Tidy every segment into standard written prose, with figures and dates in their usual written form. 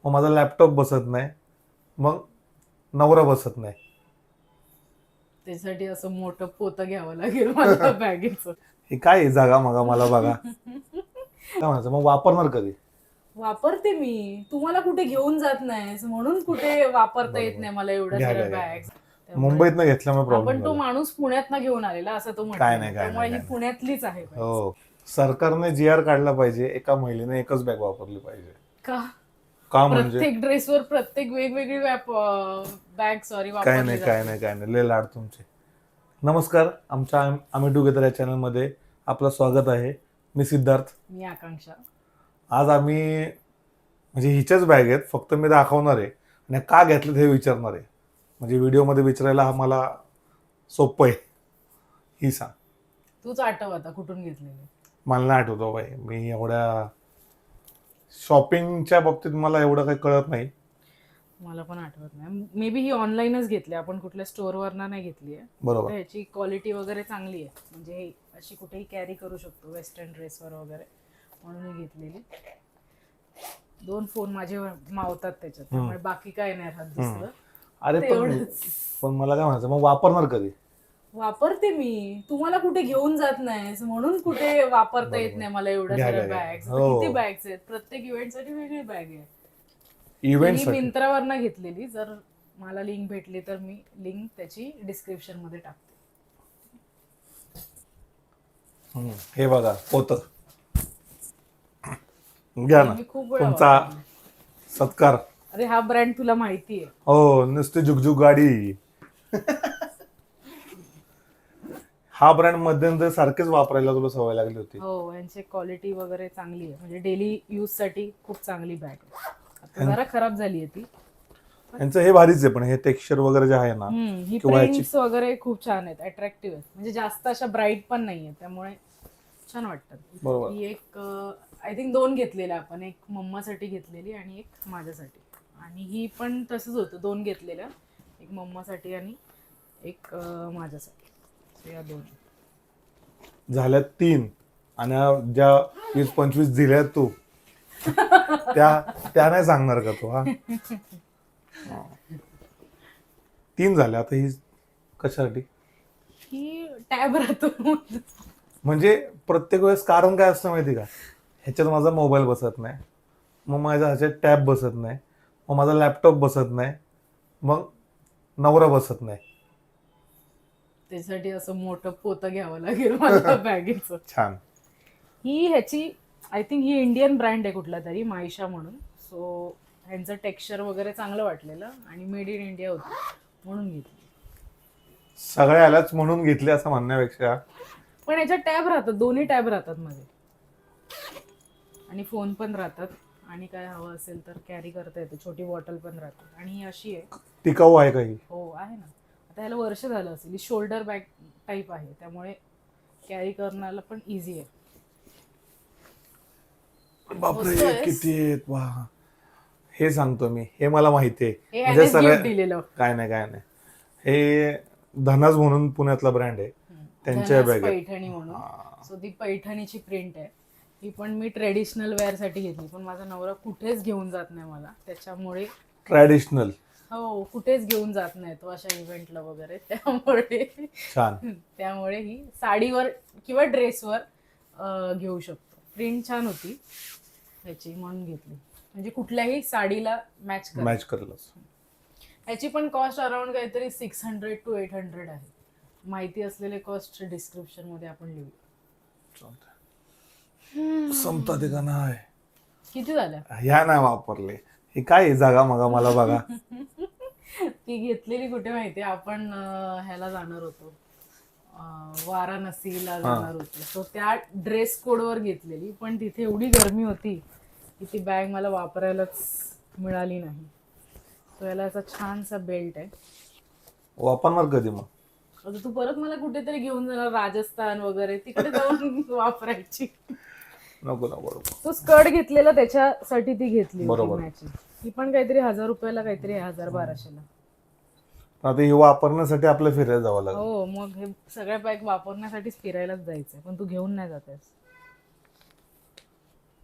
मग माझा लॅपटॉप बसत नाही, मग नवरा बसत नाही. त्यासाठी असं मोठं पोतं घ्यावं लागेल मला बॅगेचं. हे काय आहे, जागा मगा मला बघा. काय म्हणायचं, मग वापरणार कधी? वापरते मी, तुम्हाला कुठे घेऊन जात नाही म्हणून कुठे वापरता येत नाही मला एवढ्या घ्या, साऱ्या घ्या, घ्या. बॅग्स. मुंबईतनं घेतल्यामुळे प्रॉब्लेम आपण तो झाला. माणूस पुण्यातनं घेऊन आलेला असं तो काय म्हटलं, नाही, काय त्यामुळे नाही, ही काय पुण्यातलीच आहे नाही. bag. हो, सरकारने GR काढला पाहिजे, एका महिलेने एकच बॅग वापरली पाहिजे. का का म्हणजे? प्रत्येक ड्रेसवर प्रत्येक वेगवेगळी बॅग काय वापरली नाही, जाते. काय नाही, काय नाही, लय लाड तुमचे. नमस्कार, आमच्या आम्ही टुगेदर या चॅनलमध्ये आपलं स्वागत आहे. मी सिद्धार्थ. मी आकांक्षा. आज आम्ही म्हणजे हिच्याच बॅग आहेत, फक्त मी दाखवणार आहे आणि का घेतलं हे विचारणार आहे. म्हणजे व्हिडिओमध्ये विचारायला आम्हाला सोपं आहे. ही सांग. तूच आठव आता कुठून घेतलेली. मला नाही आठवतो बाई, मी एवढ्या शॉपिंगच्या बाबतीत मला एवढं काही कळत नाही. मला पण आठवत नाही. मे बी ही ऑनलाईनच घेतली, आपण कुठल्या स्टोअरवरनं नाही घेतली आहे. बरोबर. ह्याची क्वालिटी वगैरे चांगली आहे, म्हणजे हे अशी कुठेही कॅरी करू शकतो वेस्टर्न ड्रेसवर वगैरे, म्हणून मी घेतलेली. 2 फोन माझे मावतात त्याच्यात, त्यामुळे बाकी काय नाही राहत दुसरं. अरे पण मला काय म्हणायचं, मग वापरणार कधी? वापरते मी, तुम्हाला कुठे घेऊन जात नाही म्हणून कुठे वापरता येत नाही मला एवढ्या घ्या, साऱ्या घ्या, घ्या. बॅग्स. हो. किती बॅग्स आहेत, प्रत्येक इव्हेंटसाठी वेगळी बॅग आहे. ही इव्हेंटसाठी मिंत्रावरनं घेतलेली. जर मला लिंक भेटली तर मी लिंक त्याची डिस्क्रिप्शन मध्ये टाकते. हे बघा पोतं. घ्या ना, मी खूप वेळा तुमचा वापरली. सत्कार. अरे हा ब्रँड तुला माहिती आहे. हो, नुसती जुगजुग गाडी. हा ब्रँड मध्यंतरी सारखेच वापरायला तुला सवय लागली होती. हो, यांची क्वालिटी वगैरे चांगली आहे, म्हणजे डेली यूज साठी खूप चांगली बॅग आहे. आता जरा खराब झाली आहे ती. यांचं हे भारीच आहे, पण हे टेक्स्चर वगैरे जे आहे ना, ही किंवा याची प्रिंट्स वगैरे खूप छान आहेत, अट्रॅक्टिव्ह आहेत, म्हणजे जास्त अशा ब्राईट पण नाहीये, त्यामुळे छान वाटतात. बरोबर. ही एक आय थिंक 2 घेतलेल्या आपण, एक मम्मासाठी घेतलेली आणि एक माझ्यासाठी. आणि ही पण तसंच होतं, 2 घेतलेल्या, एक मम्मासाठी आणि एक माझ्यासाठी. या 2 झाल्या 3 आणि ज्या 20-25 दिल्या तू त्या नाही सांगणार का तू? हा, 3 झाल्या. आता ही कशासाठी? ही टॅब राहतो. म्हणजे प्रत्येक वेळेस कारण काय असतं माहिती का? ह्याच्यात माझा मोबाईल बसत नाही, मग माझ्या ह्याच्यात टॅब बसत नाही, मग माझा लॅपटॉप बसत नाही, मग नवरा बसत नाही. त्यासाठी असं मोठं पोतं घ्यावं लागेल मला बॅगेचं. छान. ही ह्याची I think he Indian brand आहे कुठला तरी, मायशा म्हणून. सो ह्यांचं टेक्स्चर वगैरे चांगलं वाटलेलं आणि मेड इन इंडिया होतं म्हणून घेतली. सगळ्यालाच म्हणून घेतले असं म्हणण्यापेक्षा पण याच्यात टॅब राहतात, दोन्ही टॅब राहतात मध्ये, आणि फोन पण राहतात, आणि काय हवं असेल तर कॅरी करता येते, छोटी बॉटल पण राहते. आणि ही अशी आहे. टिकाऊ आहे काही? हो आहे ना, आता ह्याला वर्ष झालं असेल. ही शोल्डर बॅग टाईप आहे, त्यामुळे कॅरी करण्याला पण इझी आहे. बापरे, किती आहेत वा. हे सांगतो मी, हे मला माहिती आहे. हे म्हणजे ह्यानेच सगळ्या gift दिलेलं. काय नाही, काय नाही. हे धनाज म्हणून पुण्यातला ब्रँड आहे, त्यांच्या धनाज बॅग पैठणी म्हणून. सो ती पैठणीची प्रिंट आहे. ही पण मी ट्रेडिशनल वेअर साठी घेतली, पण माझा नवरा कुठेच घेऊन जात नाही मला, त्याच्यामुळे. ट्रॅडिशनल? हो, कुठेच घेऊन जात नाही तो अशा इव्हेंटला वगैरे, त्यामुळे छान. त्यामुळे ही साडीवर किंवा ड्रेसवर घेऊ शकतो. प्रिंट छान होती ह्याची म्हणून घेतली, म्हणजे कुठल्याही साडीला मॅच करेलच. ह्याची पण कॉस्ट अराउंड काहीतरी 600 to 800 आहे. माहिती असलेले कॉस्ट डिस्क्रिप्शन मध्ये आपण लिहू. संपता ते का नाही? किती झाल्या? ह्या नाही वापरले. हे काय आहे, जागा मगा मला बघा. ती घेतलेली कुठे माहितीये, आपण ह्याला जाणार होतो, वाराणसीला जाणार होतो. सो त्या ड्रेस कोडवर घेतलेली, पण तिथे एवढी गरमी होती की ती बॅग मला वापरायलाच मिळाली नाही. तो याला असा छानसा बेल्ट आहे. वापरणार कधी मग? आता तू परत मला कुठेतरी घेऊन जाणार, राजस्थान वगैरे, तिकडे जाऊन वापरायची. नको नको. तो स्कर्ट घेतलेला त्याच्यासाठी ती घेतली बरोबर. मॅचिंग. ती पण काहीतरी 1000 रुपयाला, काहीतरी 1200ला. आता हे वापरण्यासाठी आपल्याला फिरायला जावं लागेल. हो, मग हे सगळ्या बॅग वापरण्यासाठीच फिरायलाच जायचंय, पण तू घेऊन नाही जातेस.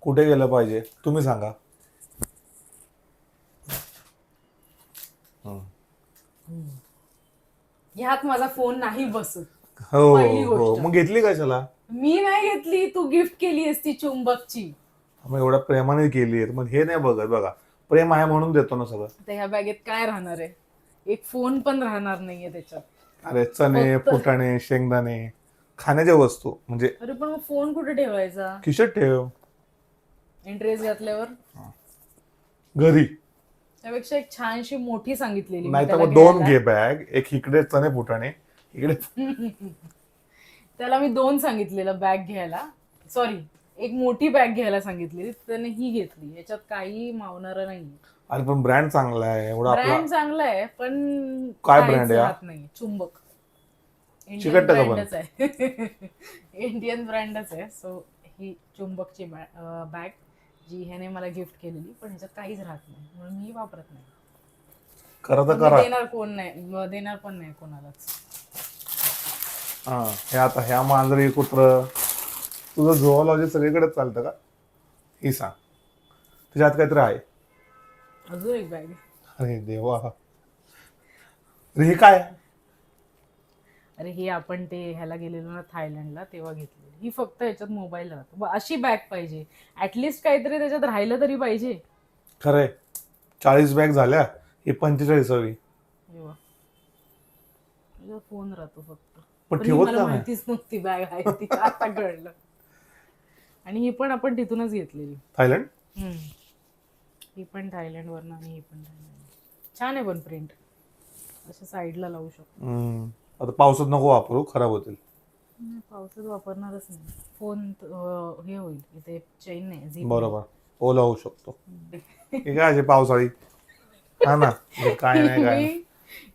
कुठे गेलं पाहिजे तुम्ही सांगा. ह्यात माझा फोन नाही बसत. हो पहिली हो गोष्ट. मग घेतली कशाला? मी नाही घेतली, तू गिफ्ट केली असती चुंबकची. मग एवढ्या प्रेमाने केली मग हे नाही बघत बघा, प्रेम आहे म्हणून देतो ना सगळं. तर ह्या बॅगेत काय राहणार आहे? एक फोन पण राहणार नाहीये त्याच्यात. अरे चणे फक्त- फुटाणे शेंगदाणे खाण्याच्या वस्तू म्हणजे अरे पण मग फोन कुठे ठेवायचा? खिशात ठेव ड्रेस घातल्यावर. घरी. त्यापेक्षा एक छानशी मोठी सांगितलेली मी नाही तर त्याला मग दोन घ्यायला. घे बॅग, एक इकडे चणे फुटाणे इकडे. त्याला मी 2 सांगितलेलं बॅग घ्यायला. सॉरी, एक मोठी बॅग घ्यायला सांगितलेली, त्याने ही घेतली. याच्यात काही मावणार नाही. अरे पण ब्रँड चांगला आहे एवढा आपला. ब्रँड चांगला आहे पण काय काहीच brand आहे हा? राहत नाही. चुंबक इंडियन चिकट का पण? ब्रँडच आहे. इंडियन ब्रँडच आहे. सो ही चुंबकची बॅग जी ह्याने मला गिफ्ट केलेली, पण ह्याच्यात काहीच राहत नाही म्हणून मी वापरत नाही. करा तर पण मी करा. देणार पण नाही कोणालाच. हा हे आता ह्या मांजरी कुत्र तुझं झोलॉजी सगळीकडे चालतं का? ही सांग तुझ्यात काहीतरी आहे. अजून एक बॅग. अरे देवा. अरे हे काय? अरे ही आपण ते ह्याला गेलेलो ना थायलंडला, तेव्हा घेतली. ही फक्त ह्याच्यात मोबाईल राहतो. अशी बॅग पाहिजे. ऍटलिस्ट काहीतरी त्याच्यात राहिलं तरी पाहिजे. खरंय 40 बॅग झाल्या, ही 45वी. तेव्हा त्याच्यात फोन राहतो फक्त. पण पण ही ठेवत मला का नाही? माहितीच नव्हती बॅग आहे ती. आता कळलं. आणि ही पण आपण तिथूनच घेतलेली. थायलंड. ही पण थायलंड वरनं आणि ही पण थायलंड. छान आहे पण प्रिंट. असं साईडला लावू शकतो. आता पावसात नको वापरू, खराब होतील. नाही, पावसात वापरणारच नाही. फोन हे होईल. इथे चेन नाही, झिप बरोबर ओला होऊ शकतो. हे काय अशी पावसाळी हा ना हे काय नाही काय नाही.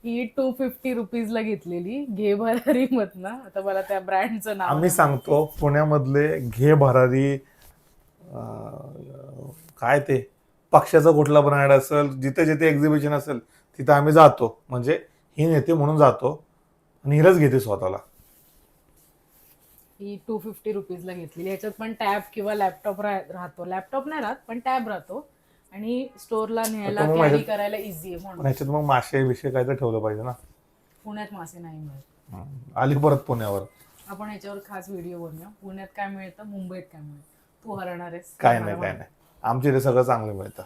ही 250 रुपीजला घेतलेली, घे भरारी मधनं. आता मला त्या ब्रँडचं नाव आम्ही सांगतो पुण्यामधले घे भरारी काय ते पक्षाचा कुठला ब्रँड असेल, जिथे जिथे एक्झिबिशन असेल तिथे आम्ही जातो. म्हणजे ही नेते म्हणून जातो आणि हिलाच घेते स्वतःला. ही 250 रुपीजला घेतलेली. याच्यात पण टॅब किंवा लॅपटॉप राहतो. लॅपटॉप नाही राहत पण टॅब राहतो. आणि स्टोअरला न्यायला आता मग कॅरी माझ्यात- करायला इझी आहे पण म्हणून. ह्याच्यात मग मासे बिशे काय तर ठेवलं पाहिजे ना. पुण्यात मासे नाही मिळत. आली परत पुण्यावर. आपण याच्यावर खास व्हिडिओ बनवूया. पुण्यात काय मिळतं, मुंबईत काय मिळतं. तू हरणार आहेस. काय नाही काय नाही, आमच्या इथे सगळं चांगलं मिळतं.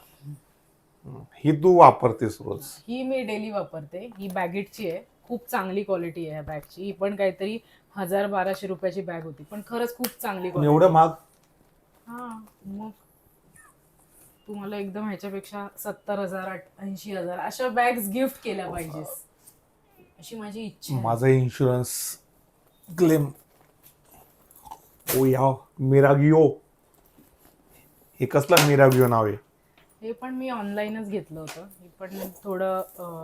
ही तू वापरतेस रोज. ही मी डेली वापरते. ही बॅगेटची आहे. खूप चांगली क्वालिटी आहे या बॅगची. ही पण काहीतरी 1000-1200 रुपयाची बॅग होती, पण खरंच खूप चांगली पण क्वालिटी. एवढं महाग. हा मग तुम्हाला एकदम ह्याच्यापेक्षा 70,000 80,000 अशा बॅग्स गिफ्ट केल्या पाहिजेस, अशी माझी इच्छा आहे. माझा इन्शुरन्स क्लेम ओ या मिरागिओ. हे कसला मिरागिओ नाव आहे? हे पण मी ऑनलाईनच घेतलं होतं. हे पण थोडं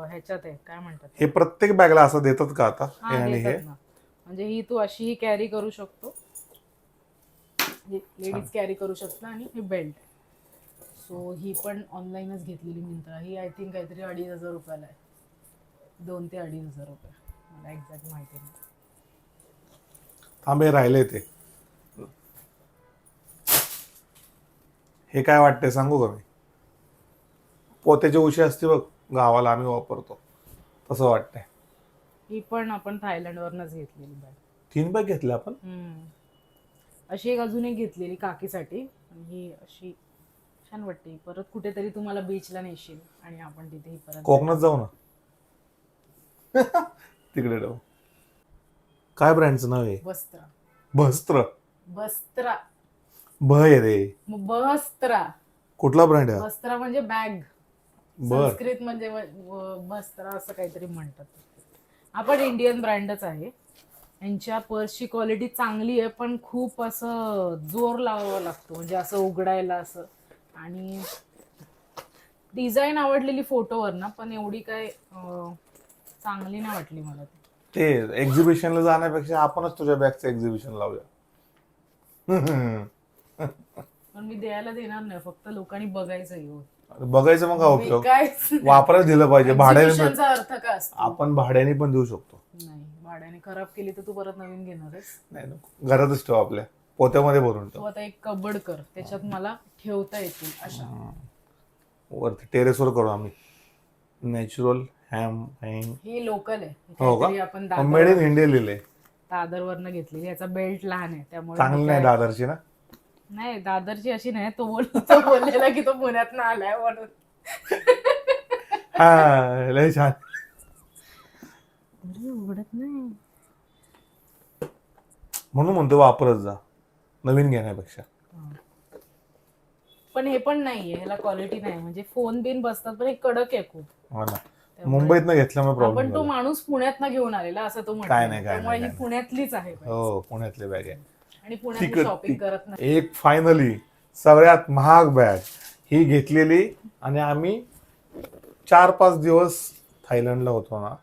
ह्याच्यात आहे, काय म्हणतात, हे प्रत्येक बॅगला असं देतात का आता? हा आणि हे देतात ना. म्हणजे ही तू अशीही कॅरी करू शकतो, लेडीज कॅरी करू शकता. आणि हे बेल्ट. सो ही पण ऑनलाईनच घेतलेली मिंत्रा. ही आय थिंक काहीतरी 2,500 रुपयाला आहे. 2 ते 2,500 रुपये, मला एक्झॅक्ट माहिती नाही. थांबे राहिले ते. हे काय वाटतंय सांगू का मी? पोत्याची उशी असते बघ, गावाला आम्ही वापरतो तसं वाटतंय. ही पण आपण थायलंडवरनच घेतलेली बॅग. 3 बॅग घेतल्या आपण. अशी एक अजून एक घेतलेली काकीसाठी. आणि ही अशी छान वाटते. परत कुठेतरी तुम्हाला बीचला नेशील आणि आपण तिथे परत कोकणात जाऊ ना. तिकडे जाऊ. काय ब्रँडचं नाव आहे? बस्त्रा. बस्त्र. बस्त्रा. भय रे. मग बस्त्रा. कुठला ब्रँड आहे? बस्त्रा म्हणजे बॅग. बर. संस्कृत म्हणजे बस्त्रा असं काहीतरी म्हणतात. आपण इंडियन ब्रँडच आहे. यांच्या पर्सची क्वालिटी चांगली आहे, पण खूप असं जोर लावावा लागतो, म्हणजे असं उघडायला असं. आणि डिझाईन आवडलेली फोटोवर ना, पण एवढी काय चांगली नाही वाटली मला ती. ते एक्झिबिशनला जाण्यापेक्षा आपणच तुझ्या बॅगचं एक्झिबिशन लावूया. पण मी द्यायला देणार नाही, फक्त लोकांनी बघायचं येऊन. बघायचं मग काय उपयोग? विकायचं. वापरायला दिलं पाहिजे. भाड्याने Exhibitionचा अर्थ काय असतो? आपण भाड्याने पण देऊ शकतो. नाही, भाड्याने खराब केली तर तू परत नवीन घेणारच. नाही नको. घरातच ठेव, आपल्या पोत्यामध्ये भरून तू ठेव. आता एक कबड कर, त्याच्यात मला ठेवता येतील अशा. वरती टेरेसवर करू आम्ही. नॅचरल हॅम ही लोकल आहे हो काहीतरी आपण का? मेड इन इंडिया लिहिले. दादरवरनं घेतलेली. याचा बेल्ट लहान आहे त्यामुळे चांगली मी नाही काय- दादरची ना. नाही दादरची अशी नाही. तो बोललेला की तो पुण्यातनं आलाय म्हणून. हा लय छान. अरे, उघडत नाही. म्हणून म्हणतो वापरत जा नवीन घेण्यापेक्षा. पण हे पण नाहीये, ह्याला क्वालिटी नाही. म्हणजे फोन बिन बसतात पण हे कडक आहे खूप. हो ना. मुंबईतनं घेतल्यामुळे पण प्रॉब्लेम तो माणूस पुण्यातनं घेऊन आलेला असं तो काय म्हटलं. नाही, काय त्यामुळे नाही, ही काय पुण्यातलीच आहे bag. हो पुण्यातली बॅग आहे. आणि पुण्यातली शॉपिंग करत नाही. एक फायनली सगळ्यात महाग बॅग ही घेतलेली आणि आम्ही 4-5 दिवस थायलंडला होतो ना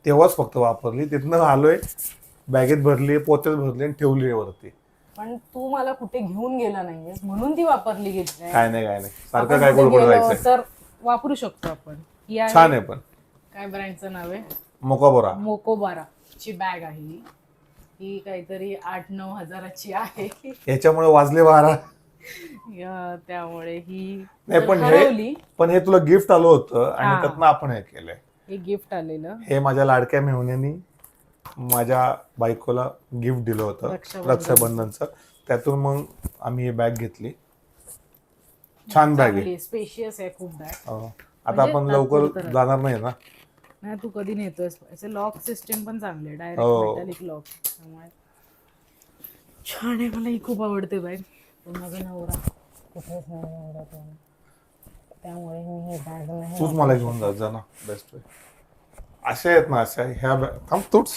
तेव्हाच फक्त वापरली. तिथनं आलोय, बॅगेत भरली, पोत्यात भरली आणि ठेवली वरती. पण तू मला कुठे घेऊन गेला नाहीयेस म्हणून ती वापरली घेतली. काय नाही सारखं आपण काय कुठे कुठे गेलो जायचंय. तर वापरू शकतो आपण. ही आहे- छान आहे पण काय ब्रँडचं नाव आहे? मोकाबोरा. मोकोबारा ची बॅग आहे ही काहीतरी 8-9 हजाराची आहे. याच्यामुळे वाजले 12. त्यामुळे ही नाही पण हरवली. हे तुला गिफ्ट आलं होतं आणि हा. त्यातनं आपण हे केलंय. हे गिफ्ट आलेलं. हे माझ्या लाडक्या मेहुण्यानी माझ्या बायकोला गिफ्ट दिलं होतं रक्षाबंधनचं. त्यातून मग आम्ही ही बॅग घेतली. छान बॅग आहे. स्पेशियस आहे खूप बॅग. आता आपण म्हणजे लवकर तात्पुरतं जाणार नाही ना. नाही तू कधी नेतोयस. याचे लॉक सिस्टम पण चांगले हो. Direct metallic lock. त्यामुळे छान आहे. मला ही खूप आवडते बॅग. पण माझा नवरा कुठेच नाही आवडत आहे. त्यामुळे मी ही बॅग नाही. तूच मला घेऊन जात जा ना. बेस्ट वे अशा आहेत ना, अशा ह्या थांब तोच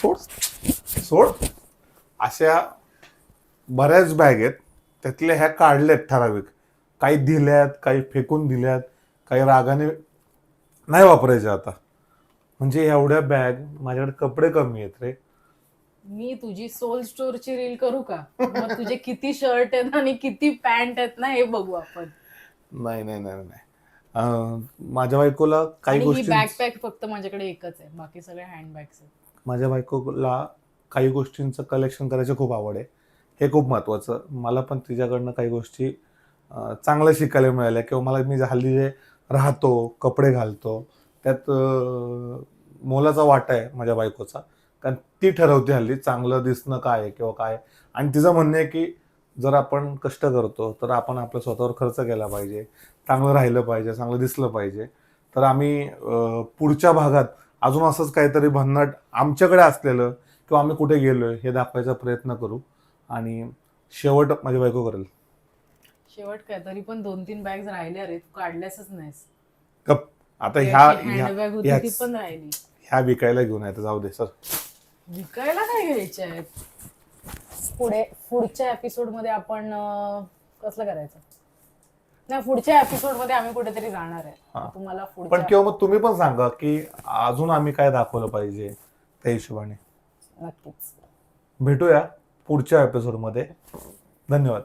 सोड. अशा बऱ्याच बॅग आहेत. त्यातल्या ह्या काढल्यात ठराविक. काही दिल्यात, काही फेकून दिल्यात, काही रागाने नाही वापरायच्या आता. म्हणजे एवढ्या बॅग माझ्याकडे कपडे कमी आहेत रे. मी तुझी सोल स्टोअरची रील करू का? मग तुझे किती शर्ट आहेत आणि किती पॅन्ट आहेत ना हे बघू आपण. नाही. माझ्या बायकोला काही आणि ही गोष्टी बॅकपॅक फक्त माझ्याकडे एकच आहे. बाकी सगळे हँडबॅग्स आहेत. माझ्या बायकोला काही गोष्टींचं कलेक्शन करायची खूप आवड आहे. हे खूप महत्त्वाचं. मला पण तिच्याकडनं काही गोष्टी चांगल्या शिकायला मिळाल्या किंवा मला मी हल्ली जे राहतो, कपडे घालतो त्यात मोलाचा वाटा आहे माझ्या बायकोचा. कारण ती ठरवते हल्ली चांगलं दिसणं काय आहे किंवा काय. आणि तिचं म्हणणं आहे की जर आपण कष्ट करतो तर आपण आपल्या स्वतःवर खर्च केला पाहिजे, चांगलं राहिलं पाहिजे, चांगलं दिसलं पाहिजे. तर आम्ही पुढच्या भागात अजून असंच काहीतरी भन्नाट आमच्याकडे असलेलं किंवा आम्ही कुठे गेलोय हे दाखवायचा प्रयत्न करू. आणि शेवट माझी बायको करेल. शेवट काय तरी पण 2-3 बॅग्स राहिल्या रे. तू काढल्यासच नाहीस. गप. आता हँडबॅग होती ती पण राहिली. ह्या विकायला घेऊन आहे जाऊ दे सर. विकायला काय घ्यायचे आहेत? पुढच्या एपिसोड मध्ये आपण कसलं करायचं? नाही पुढच्या एपिसोड मध्ये आम्ही कुठेतरी जाणार आहे. तुम्हाला पण पुढच्या किंवा मग तुम्ही पण सांगा की अजून आम्ही काय दाखवलं पाहिजे त्या हिशोबाने. नक्कीच भेटूया पुढच्या एपिसोडमध्ये. धन्यवाद.